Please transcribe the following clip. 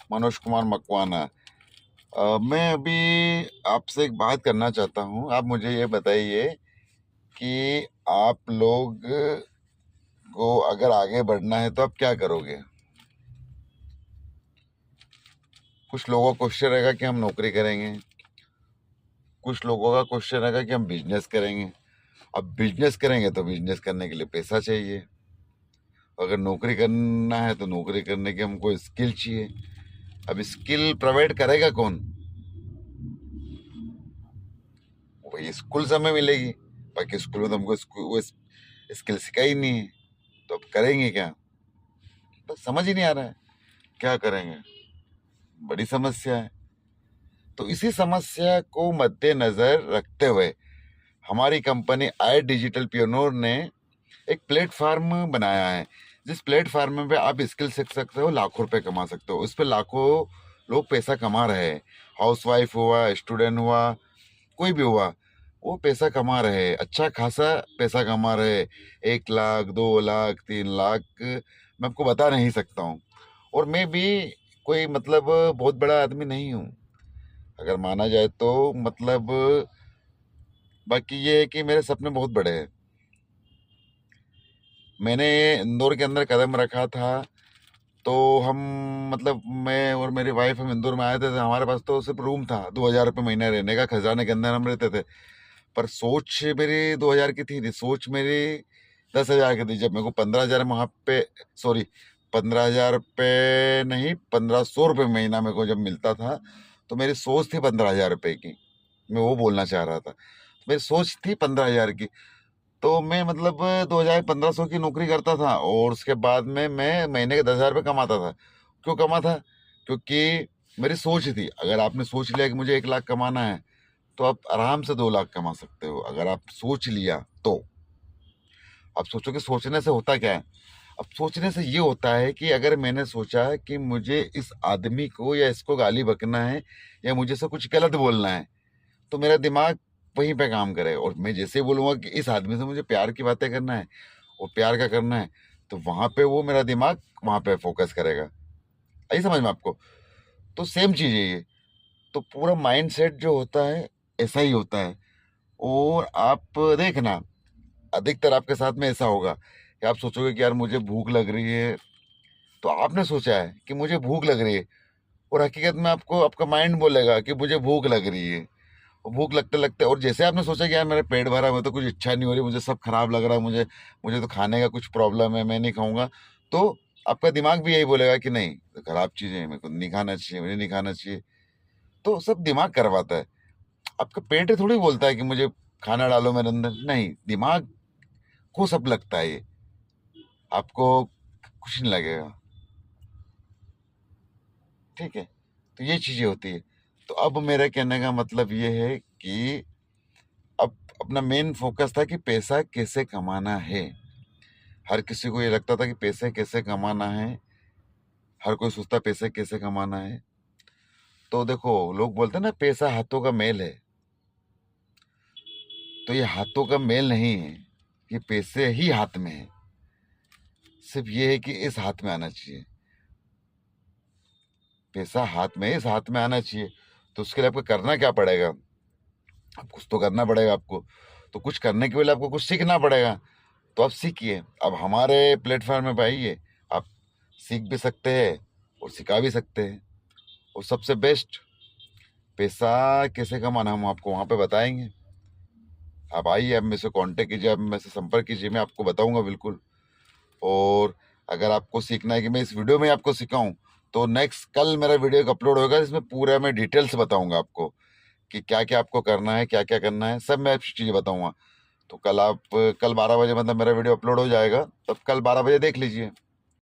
मनोज कुमार मकवाना। मैं अभी आपसे एक बात करना चाहता हूँ। आप मुझे ये बताइए कि आप लोग को अगर आगे बढ़ना है तो आप क्या करोगे? कुछ लोगों का क्वेश्चन रहेगा कि हम नौकरी करेंगे, कुछ लोगों का क्वेश्चन रहेगा कि हम बिजनेस करेंगे। अब बिजनेस करेंगे तो बिजनेस करने के लिए पैसा चाहिए, अगर नौकरी करना है तो नौकरी करने की हमको स्किल चाहिए। अब स्किल प्रोवाइड करेगा कौन? वही स्कूल से हमें मिलेगी। बाकी स्कूल में तो हमको वो स्किल सिखाई नहीं है, तो अब करेंगे क्या? बस समझ ही नहीं आ रहा है क्या करेंगे। बड़ी समस्या है। तो इसी समस्या को मद्देनजर रखते हुए हमारी कंपनी आई डिजिटल पियोनियर ने एक प्लेटफार्म बनाया है, जिस प्लेटफार्म पे आप स्किल सीख सकते हो, लाखों रुपए कमा सकते हो। उस पर लाखों लोग पैसा कमा रहे हैं। हाउसवाइफ हुआ, स्टूडेंट हुआ, कोई भी हुआ, वो पैसा कमा रहे हैं, अच्छा खासा पैसा कमा रहे हैं। 1 लाख, 2 लाख, 3 लाख, मैं आपको बता नहीं सकता हूँ। और मैं भी कोई मतलब बहुत बड़ा आदमी नहीं हूँ, अगर माना जाए तो। मतलब बाकी ये है कि मेरे सपने बहुत बड़े हैं। मैंने इंदौर के अंदर कदम रखा था तो हम मतलब मैं और मेरी वाइफ हम इंदौर में आए थे, तो हमारे पास तो सिर्फ रूम था, 2,000 रुपये महीना रहने का, खजाने के अंदर हम रहते थे। पर सोच मेरी 2,000 की थी नहीं, सोच मेरी 10,000 की थी। जब मेरे को 15,000 वहाँ पे, सॉरी, 15,000 रुपये नहीं, 1,500 रुपये महीना मेरे को जब मिलता था, तो मेरी सोच थी 15,000 रुपये की। मैं वो बोलना चाह रहा था, मेरी सोच थी 15,000 की। तो मैं मतलब 2,000 1,500 की नौकरी करता था और उसके बाद में मैं महीने के 10,000 रुपये कमाता था। क्यों कमा था? क्योंकि मेरी सोच थी। अगर आपने सोच लिया कि मुझे 1 लाख कमाना है, तो आप आराम से 2 लाख कमा सकते हो, अगर आप सोच लिया तो। अब सोचो कि सोचने से होता क्या है। अब सोचने से ये होता है कि अगर मैंने सोचा कि मुझे इस आदमी को या इसको गाली बकना है या मुझे से कुछ गलत बोलना है, तो मेरा दिमाग वहीं पे काम करेगा। और मैं जैसे ही बोलूंगा कि इस आदमी से मुझे प्यार की बातें करना है और प्यार का करना है, तो वहां पे वो मेरा दिमाग वहां पे फोकस करेगा। आई समझ में आपको? तो सेम चीज है ये। तो पूरा माइंड सेट जो होता है ऐसा ही होता है। और आप देखना, अधिकतर आपके साथ में ऐसा होगा कि आप सोचोगे कि यार मुझे भूख लग रही है, तो आपने सोचा है कि मुझे भूख लग रही है, और हकीकत में आपको आपका माइंड बोलेगा कि मुझे भूख लग रही है। और भूख लगते लगते, और जैसे आपने सोचा कि यार मेरा पेट भरा, मैं तो कुछ इच्छा नहीं हो रही, मुझे सब खराब लग रहा है, मुझे मुझे तो खाने का कुछ प्रॉब्लम है, मैं नहीं खाऊंगा, तो आपका दिमाग भी यही बोलेगा कि नहीं, तो खराब चीजें हैं, मेरे को नहीं खाना चाहिए, मुझे नहीं खाना चाहिए। तो सब दिमाग करवाता है। आपका पेट थोड़ी बोलता है कि मुझे खाना डालो मेरे अंदर, नहीं, दिमाग को सब लगता है ये, आपको कुछ नहीं लगेगा। ठीक है? तो ये चीजें होती है। तो अब मेरा कहने का मतलब ये है कि अब अपना मेन फोकस था कि पैसा कैसे कमाना है। हर किसी को ये लगता था कि पैसे कैसे कमाना है, हर कोई सोचता पैसे कैसे कमाना है। तो देखो, लोग बोलते हैं ना पैसा हाथों का मेल है, तो ये हाथों का मेल नहीं है, ये पैसे ही हाथ में है। सिर्फ ये है कि इस हाथ में आना चाहिए, पैसा हाथ में, इस हाथ में आना चाहिए। तो उसके लिए आपको करना क्या पड़ेगा? अब कुछ तो करना पड़ेगा आपको। तो कुछ करने के लिए आपको कुछ सीखना पड़ेगा। तो आप सीखिए, अब हमारे प्लेटफॉर्म में आइए। आप सीख भी सकते हैं और सिखा भी सकते हैं। और सबसे बेस्ट, पैसा कैसे कमाना हम आपको वहाँ पे बताएंगे। आप आइए, आप मेरे से कांटेक्ट कीजिए, आप मेरे से संपर्क कीजिए, मैं आपको बताऊंगा बिल्कुल। और अगर आपको सीखना है कि मैं इस वीडियो में आपको सिखाऊं, तो नेक्स्ट कल मेरा वीडियो एक अपलोड होगा, जिसमें पूरा मैं डिटेल्स बताऊंगा आपको कि क्या क्या आपको करना है, क्या क्या करना है, सब मैं चीज़ें बताऊंगा। तो कल 12 बजे मतलब मेरा वीडियो अपलोड हो जाएगा, तब कल 12 बजे देख लीजिए।